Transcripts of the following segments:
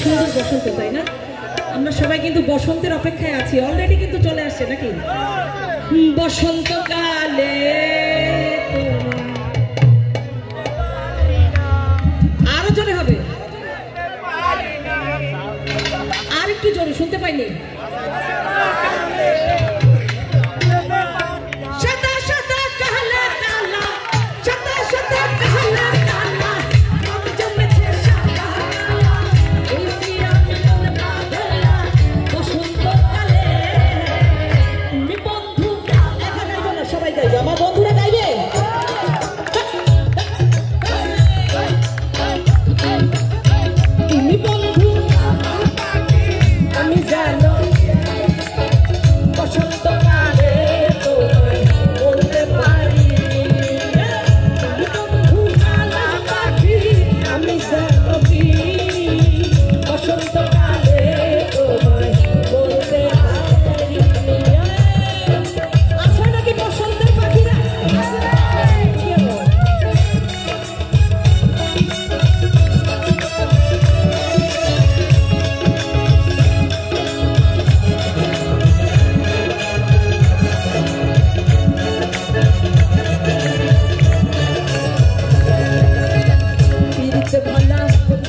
সুন্দর বসন্ত, তাই না? আমরা সবাই কিন্তু বসন্তের অপেক্ষায় আছি, অলরেডি কিন্তু চলে আসছে নাকি বসন্তকালে। আরো জোরে হবে, আর একটু জোরে, শুনতে পাইনি। আমার বন্ধুরা গাইবে, তুমি বন্ধু আমি জানো বসন্তকালে তোমায় বলতে পারি, তুমি বন্ধু কালা পাখি আমি জানো বসন্তকালে তোমায় বলতে পারি। আছে নাকি বসন্তের পাখিরা?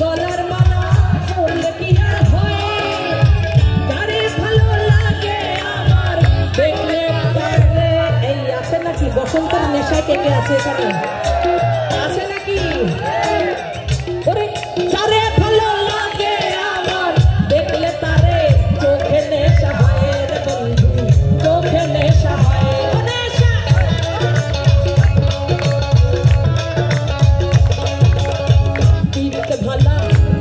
গলার মালা পড়লে কি আর হয়, যারে ভালো লাগে আমার দেখলে পারলে। এই আছে নাকি বসন্তের নেশায় কে কে আছে এখানে? আছে নাকি? ওরে যারে ভালো লাগে আমার দেখলে তারে চোখে নেশা হয় রে বন্ধু, চোখে নেশা হয়।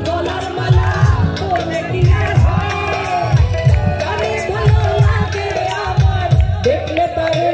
গলার মালা পড়লে কি আর হয়, যারে ভালো লাগে আমার দেখলে তারে